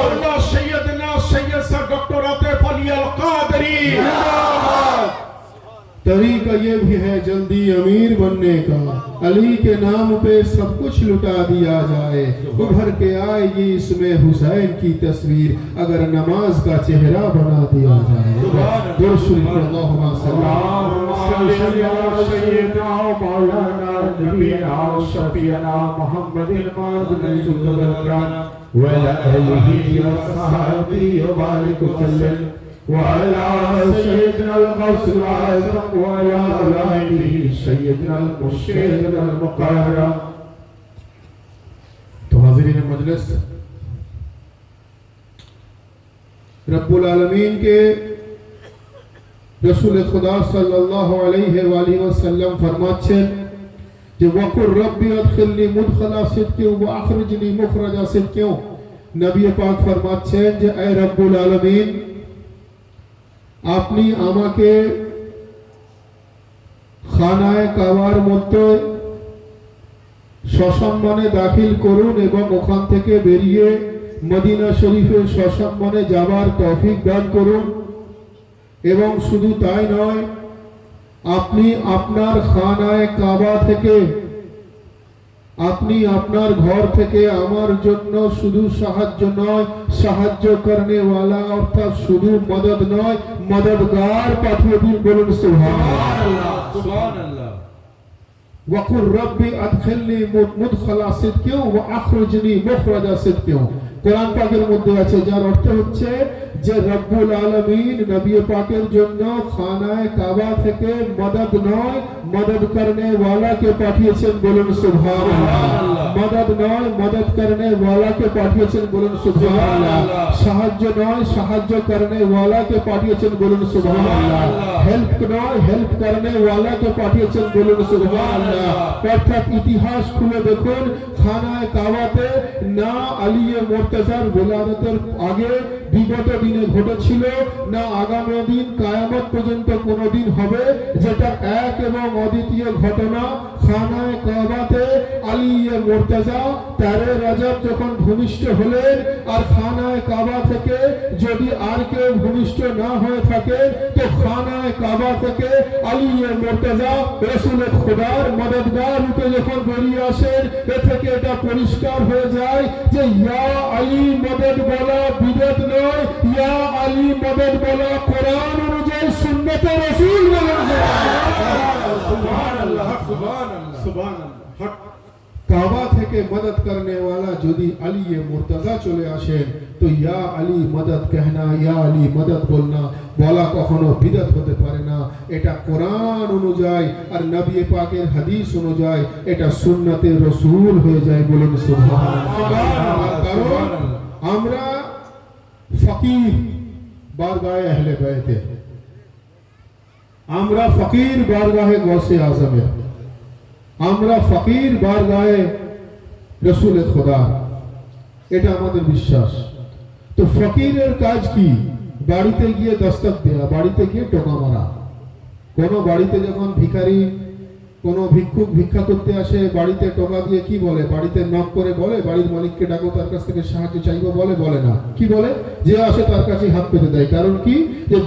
अल्लाह सैयदना सैयद सर डॉक्टर आतिफ अली अल कादरी। तरीका ये भी है जल्दी अमीर बनने का, अली के नाम पे सब कुछ लुटा दिया जाए। उभर के आएगी इसमें हुसैन की तस्वीर अगर नमाज का चेहरा बना दिया जाए। दुरूद अल्लाहुम्मा सल्ली अला सय्यदना मौलाना नबीना शफीना मुहम्मदिन मादुल व आलिहि व सहाबी व बारिक वसल्लम وعلى سيدنا الغوث الأعظم وعلى آله سيدنا المرشد المقرب। तो हाज़िरीन मजलिस, रब्बुल आलमीन के रसूल खुदा सल्लल्लाहु अलैहि वसल्लम फरमाচ্ছেন যে ওয়াকুর রব্বি আদখিলনি মুদখালা সিদকিন ওয়া আখরিজনি মুখরাজা সিদকিন। নবী পাক ফরমাচ্ছেন যে হে রব্বুল আলামিন, আপনি আমাকে খানায়ে কাবার মধ্যে সসম্মানে দাখিল করুন এবং ওখান থেকে বেরিয়ে মদিনা শরীফে সসম্মানে যাবার তৌফিক দান করুন। এবং শুধু তাই নয়, আপনি আপনার খানায়ে কাবা থেকে, আপনি আপনার ঘর থেকে আমার জন্য শুধু সাহায্য নয়, সাহায্য করনে ওয়ালা অর্থাৎ শুধু মদদ নয়, মদদগার পাঠিয়ে দিন। বলুন সুবহানাল্লাহ, সুবহানাল্লাহ। ওয়াকুর রব্বি আদখিলনি মুদখালা সিদকিন ওয়া আখরিজনি মুখরাজা সিদকিন। কোরআন পাকের মধ্যে আছে, যার অর্থ হচ্ছে যে রব্বুল আলামিন নবী পাকের জন্য খানায়ে কাবা থেকে মদদ নয়, মদদ করনে ওয়ালাকে পাঠিয়েছেন। বলুন সুবহানাল্লাহ। মদদ নয়, মদদ করনে ওয়ালাকে পাঠিয়েছেন। বলুন সুবহানাল্লাহ। সাহায্য নয়, সাহায্য করনে ওয়ালাকে পাঠিয়েছেন। বলুন সুবহানাল্লাহ। হেল্প নয়, হেল্প করনে ওয়ালাকে পাঠিয়েছেন। বলুন সুবহানাল্লাহ। অর্থাৎ ইতিহাস খুলে দেখুন, খানায়ে কাবাতে না আলী মুর্তজার বিলাদতের আগে বিগত দিনে ঘটেছিল, না আগামী দিন কিয়ামত পর্যন্ত কোনদিন হবে, যেটা এক এবং অদ্বিতীয় ঘটনা। খানায়ে কাবাতে আলী মুর্তজা 13 রজব যখন ভূমিষ্ঠ হলেন, আর খানায়ে কাবা থেকে যদি আর কেউ ভূমিষ্ঠ না হয়ে থাকে তো খানায়ে কাবা থেকে আলী মুর্তজা রাসূল খুদার মদদগার রূপে যখন বেরিয়ে আসেন, এ থেকে এটা পরিষ্কার হয়ে যায় যে ইয়া আলী মদদ বলা বিদত নয়, ইয়া আলী মদদ বলা কোরআন অনুযায়ী সুন্নতে রাসূল। সুবহানাল্লাহ। কাবা থেকে মদদ करने वाला যদি আলী মুর্তজা চলে আসেন তো ইয়া আলী মদদ कहना ইয়া আলী মদদ বলনা বলা কখনো বিদআত হতে পারে না। এটা কোরআন অনুযায়ী আর নবী পাকের হাদিস অনুযায়ী এটা সুন্নতে রাসূল হয়ে যায়। বলুন সুবহানাল্লাহ। কারণ আমরা ফকির বারগাহে আহলে বাইতে, আমরা ফকির বারগাহে গৌসে আজমে, আমরা ফকির বারগাহে রাসূলে খোদা, এটা আমাদের বিশ্বাস। তো ফকিরের কাজ কি? বাড়িতে গিয়ে দস্তক দেয়া, বাড়িতে গিয়ে টোকা মারা। কোন বাড়িতে যখন ভিখারি কোন ভিক্ষুক ভিক্ষা করতে আসে বাড়িতে টোকা দিয়ে কি বলে? বাড়িতে নক করে বলে বাড়ির মালিককে ডাকো, তার কাছ থেকে সাহায্য চাইবো বলে? বলে না। কি বলে? যে আসে তার কাছে হাত পেতে দেয়। কারণ কি? যে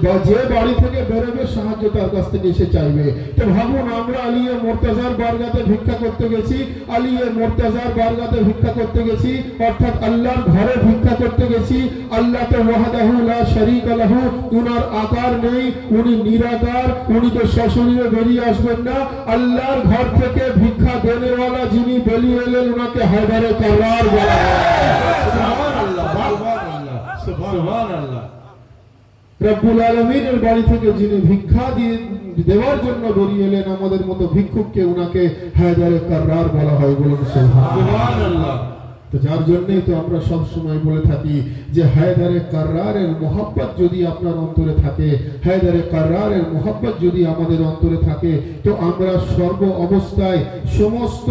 বাড়ি থেকে বেরোবে সাহায্য তার কাছ থেকে এসে চাইবে। তো ভাবুন, আমরা আলিয়ে মুর্তজার বারগাতে ভিক্ষা করতে গেছি, আলিয়ে মুর্তজার বারগাতে ভিক্ষা করতে গেছি, অর্থাৎ আল্লাহর ঘরে ভিক্ষা করতে গেছি। আল্লাহ তো ওয়াহদাহু লা শারীকা লাহু, উনার আকার নেই, উনি নিরাকার, উনি তো সশরীরে বেরিয়ে আসবেন না। আল্লাহর ঘর থেকে ভিক্ষা দেনে वाला যিনি বেরিয়ে এলেন উনাকে হায়দারে কাররার বলা হয়। সুবহানাল্লাহ, সুবহানাল্লাহ, সুবহানাল্লাহ। রব্বুল আলামিনের বাড়ি থেকে যিনি ভিক্ষা দেওয়ার জন্য বেরিয়ে এলেন আমাদের মতো ভিক্ষুককে উনাকে হায়দারে কাররার বলা হয়। বলুন সুবহানাল্লাহ। তো যার জন্যই তো আমরা সব সময় বলে থাকি যে হায়দারে কাররারের মোহাব্বত যদি আপনার অন্তরে থাকে, হায়দারে কাররারের মোহাব্বত যদি আমাদের অন্তরে থাকে, তো আমরা সর্ব অবস্থায় সমস্ত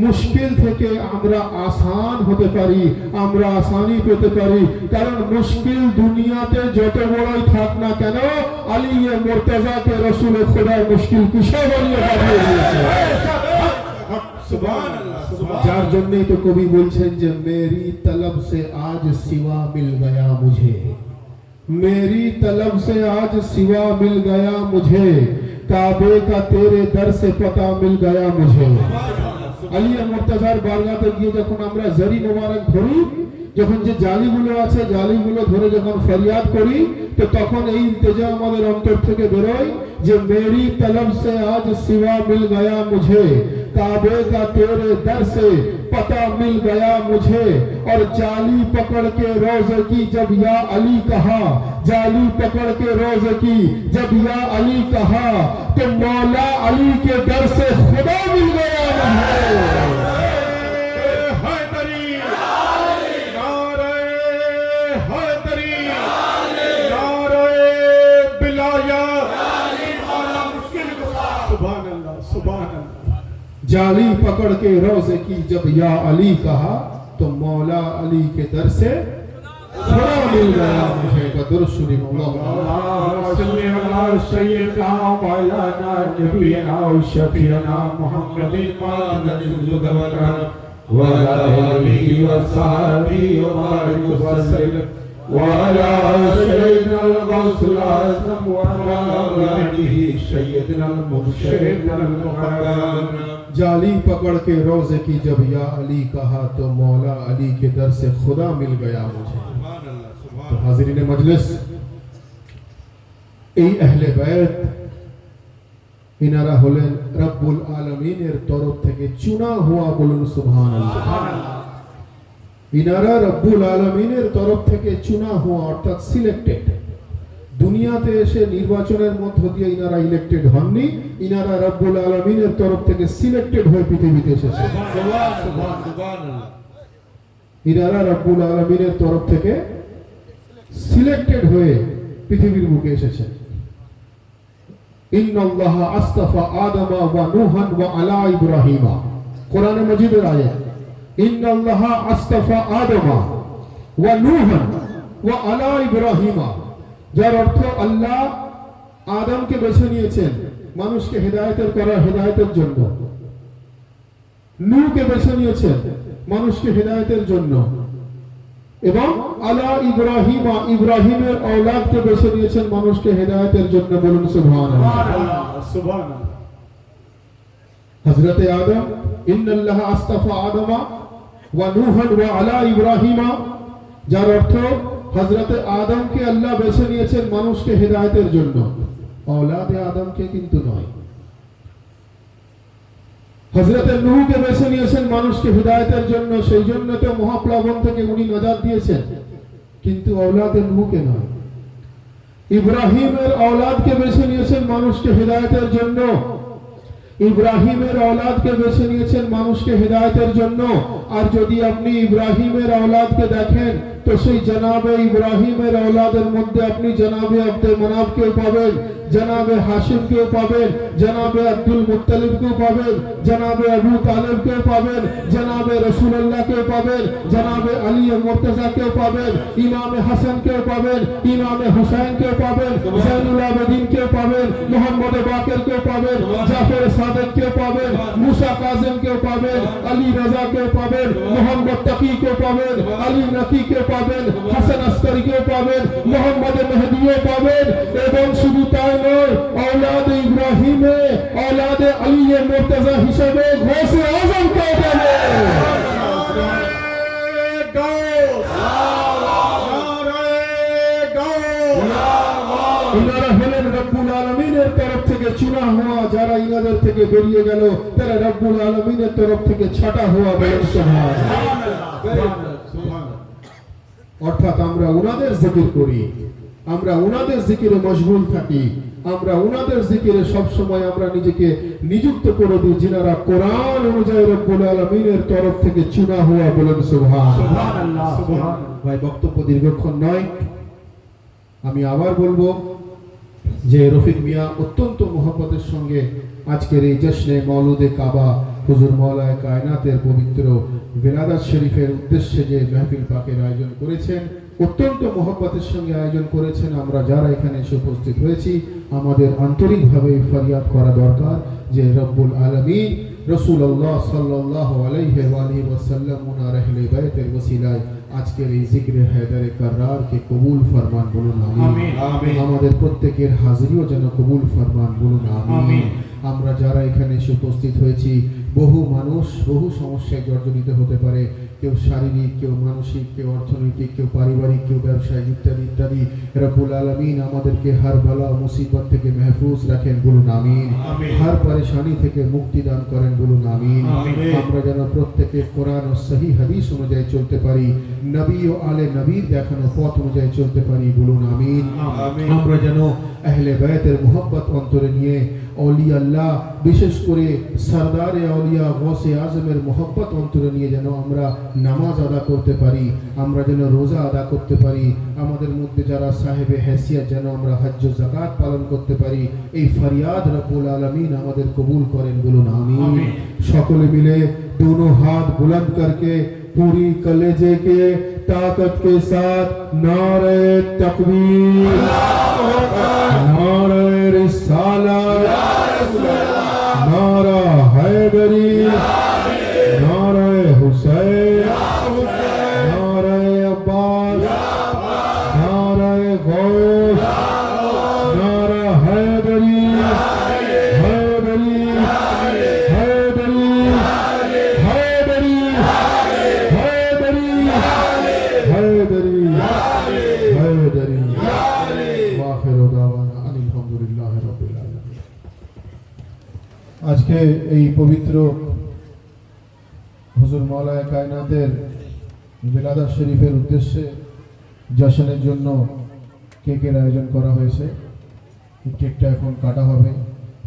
মুশকিল থেকে আমরা আসান হতে পারি, আমরা আসানি পেতে পারি। কারণ মুশকিল দুনিয়াতে যত বড়ই থাক না কেন, আলী মুর্তজাকে রাসূল খোদা মুশকিল কুশা বানিয়ে পাঠিয়ে দিয়েছে। সুবহানাল্লাহ। যার জন্যই তো কবি বলছেন যে মেরি তলব সে আজ সিওয়া মিল গয়া মুঝে, मेरी तलब से आज सिवा मिल गया मुझे, काबे का तेरे दर से पता मिल गया मुझे। আলিয়া মুর্তজার বারগাতে গিয়ে যখন আমরা জারি মোবারক ধরি, যখন যে জালিগুলো আছে জালিগুলো ধরে যখন ফরিয়াদ করি, তো তখন এই ইলতিজা আমাদের অন্তর থেকে বেরোয় যে मेरी तलब से आज सिवा मिल गया मुझे, काबे का तेरे दर से पता मिल गया मुझे। और जाली पकड़ के रोज़े की जब या अली कहा, जाली पकड़ के रोज़े की जब या अली कहा, तो मौला अली के दर से खुदा मिल गया मुझे। जाली पकड़ के रोज़े की जब या अली कहा, तो मौला अली के दर से खुदा मिल गया मुझे। दुरूद शरीफ अल्लाहुम्मा सल्ली अला सय्यिदना मौलाना नबीना व शफीना मुहम्मदिन व अला आलिहि व सहाबिहि व बारिक वसल्लम व अला सय्यिदना गौसुल आज़म व अला आलिहि सय्यिदना मुर्शिदना मुक़र्रम। जाली पकड़ के रोज़े की जब या अली कहा, तो मौला अली के दर से खुदा मिल गया मुझे। तो हाज़रीन मजलिस, এই আহলে বায়ত ইনারা হলেন রব্বুল আলামিনের তরফ থেকে চুনা হওয়া। বলুন সুবহানাল্লাহ। ইনারা রব্বুল আলামিনের তরফ থেকে চুনা হওয়া, অর্থাৎ সিলেক্টেড। দুনিয়াতে এসে নির্বাচনের মধ্য দিয়ে ইনারা ইলেক্টেড হননি, ইনারা রব্বুল আলামিনের তরফ থেকে সিলেক্টেড হয়ে পৃথিবীতে এসেছে। ইনারা রব্বুল আলামিনের তরফ থেকে সিলেক্টেড হয়ে পৃথিবীর বুকে এসেছে। ইন্নাল্লাহ আসতাফা আদমা ওয়া নূহান ওয়া আলা ইব্রাহিমা, কোরআনে মাজিদের আয়াত। ইন্নাল্লাহ আসতাফা আদমা ওয়া নূহান ওয়া আলা ইব্রাহিমা, যার অর্থ আল্লাহ আদমকে বেছে নিয়েছেন মানুষকে হেদায়েতের জন্য, নূহকে বেছে নিয়েছেন মানুষকে হেদায়েতের জন্য, এবং আলা ইব্রাহিমা, ইব্রাহিমের ঔলাদকে বেছে নিয়েছেন মানুষকে হেদায়েতের জন্য। বলুন সুবহানাল্লাহ, সুবহানাল্লাহ। হযরতে আদম, ইন্নাল্লাহ আসতাফা আদমা ওয়া নূহান ওয়া আলা ইব্রাহিমা, যার অর্থ হযরতে আদমকে আল্লাহ বেছে নিয়েছেন মানুষকে হেদায়েতের জন্য, ঔলাদে আদমকে কিন্তু নয়। হযরতে নূহকে বেছে নিয়েছেন মানুষকে হিদায়াতের জন্য, সেই জন্য তো মহাপ্লাবন থেকে উনি নাজাত দিয়েছেন, কিন্তু औलादे নূহকে নয়। ইব্রাহিমের औलादকে বেছে নিয়েছেন মানুষকে হিদায়াতের জন্য, ইব্রাহিমের औलादকে বেছে নিয়েছেন মানুষকে হিদায়াতের জন্য। আর যদি আপনি ইব্রাহিমের औलादকে দেখেন তো সেই জনাবে ইব্রাহিমের औलादের মধ্যে আপনি জনাবে আব্দুল মানাফকেও পাবেন, জনাবে হাশিমকেও পাবেন, জনাবে আব্দুল মুত্তালিবকেও পাবেন, জনাবে আবু তালেবকেও পাবেন, জনাবে রাসূলুল্লাহকেও পাবেন, জনাবে আলী মুর্তজাকেও পাবেন, ইমামে হাসানকেও পাবেন, ইমামে হুসাইনকেও পাবেন, জাইনুল আবেদিনকেও পাবেন, মুহাম্মদ বাকেরকেও পাবেন, জাফর সাদেককেও পাবেন, মুসা কাজিমকেও পাবেন, আলী রাজাকেও পাবেন, মুহাম্মদ তাকিকেও পাবেন, আলী নাকিকেও পাবেন, হাসান আসকারীকেও পাবেন, মুহাম্মদ মেহদিও পাবেন। এবং শুধু তাই নয়, औलाद ইব্রাহিমে औलाद আলী মুর্তজা হিসেবে গৌসে আজমকেও পাবেন। ইনারা হলেন রব্বুল আলামিনের তরফ থেকে চুনা হওয়া, যারা ইনাদের থেকে বেরিয়ে গেল তারা রব্বুল আলামিনের তরফ থেকে ছাটা হওয়া। বলেন সুবহানাল্লাহ। অর্থাৎ আমরা উনাদের জিকির করি, আমরা উনাদের জিকিরে মশগুল থাকি, আমরা উনাদের জিকিরে সব সময় আমরা নিজেকে নিযুক্ত করে দিই, যিনারা কোরআন অনুযায়ী রব্বুল আলামিনের তরফ থেকে চুনা হওয়া। বলেন সুবহানাল্লাহ। ভাই বক্তব্য দীর্ঘক্ষণ নয়, আমি আবার বলবো যে রফিক মিয়া অত্যন্ত মোহাব্বতের সঙ্গে আজকের এই জশ্নে মওলুদে কাবা হুজুর মাওলায়ে কায়নাতের পবিত্র বিলাদাত শরীফের উদ্দেশ্যে যে মাহফিল পাকের আয়োজন করেছেন, অত্যন্ত মোহাব্বতের সঙ্গে আয়োজন করেছেন। আমরা যারা এখানে এসে উপস্থিত হয়েছি আমাদের আন্তরিকভাবে ফরিয়াদ করা দরকার যে রব্বুল আলামিন রাসূলুল্লাহ সাল্লাল্লাহু আলাইহি ওয়াসাল্লাম ওনার আহলে বাইতের ওসিলায় আজকের এই জিকরে হায়দারে কাররারকে কবুল ফরমান। বলুন আমিন। আমাদের প্রত্যেকের হাজিরিও যেন কবুল ফরমান। বলুন আমিন। আমরা যারা এখানে এসে উপস্থিত হয়েছি, বহু মানুষ বহু সমস্যায় জর্জরিত হতে পারে, কেউ শারীরিক, কেউ মানসিক, কেউ অর্থনৈতিক, কেউ পারিবারিক, কেউ ব্যবসায়িক ইত্যাদি ইত্যাদি। রব্বুল আলামিন আমাদেরকে হার বালা মুসিবত থেকে মাহফুজ রাখেন। বলুন আমিন। হার পরেশানি থেকে মুক্তি দান করেন। বলুন আমিন। আমরা যেন প্রত্যেকে কোরআন ও সহিহ হাদিস অনুযায়ী চলতে পারি, নবী ও আলে নবীর দেখানো পথ অনুযায়ী চলতে পারি। বলুন আমিন। আমরা যেন আহলে বাইতের মুহাব্বত অন্তরে নিয়ে औलिया अल्लाह বিশেষ করে সরদারে আউলিয়া গৌসে আজমের মুহাব্বত অন্তরে নিয়ে যেন আমরা নামাজ আদা করতে পারি, আমরা যেন রোজা আদা করতে পারি, আমাদের মধ্যে যারা সাহেবে हैसियत যেন আমরা হজ ও যাকাত পালন করতে পারি। এই ফরিয়াদ রব্বুল আলামিন আমাদের কবুল করেন। বলুন আমিন। সকলে মিলে दोनों हाथ बुलंद करके पूरी कलेजे के ताकत के साथ नारे तकबीर, नारे रिसालत, नारा हैदरी, नारे हुसैन, नारे अब्बास, नारे गौस, नारा हैदरी, हैदरी, हैदरी, हैदरी, हैदरी, हैदरी, हैदरी। वाखिरु दावाना अल्हम्दुलिल्लाहि रब्बिल आलामीन। আজকে এই পবিত্র হুজুর মাওলায়ে কায়নাতের বিলাদাত শরীফের উদ্দেশ্যে জশনের জন্য কেকের আয়োজন করা হয়েছে। এই কেকটা এখন কাটা হবে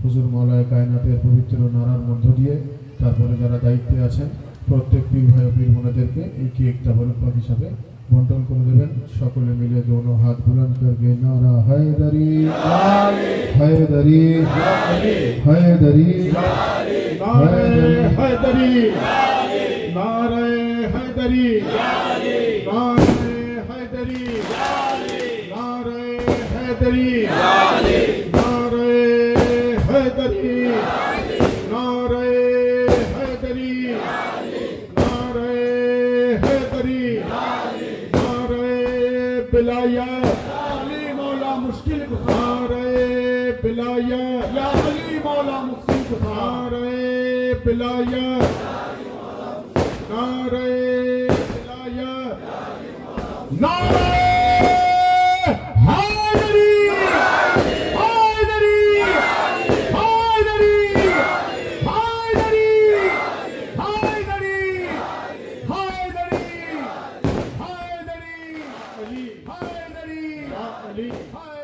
হুজুর মাওলায়ে কায়নাতের পবিত্র নারার মধ্য দিয়ে। তারপরে যারা দায়িত্বে আছেন প্রত্যেক পীর ভাই ও পীর বোনেদেরকে এই কেকটা বরকত হিসাবে বন্টন করে দেবেন। সকলে মিলে दोनों हाथ बुलंद करके नारा हैदरी, हैदरी, हैदरी, हैदरी, हैदरी, नारे हैदरी, नारे हैदरी, नारे हैदरी, नारे हैदरी, नारे हैदरी, नारे हैदरी, नारे बिलाया अली मौला मुश्किल नारे बिलाया या अली मौला मुश्किल नारे बिलाया, नारे बिलाया, नारे हैदरी, हैदरी, हैदरी, हैदरी, हाय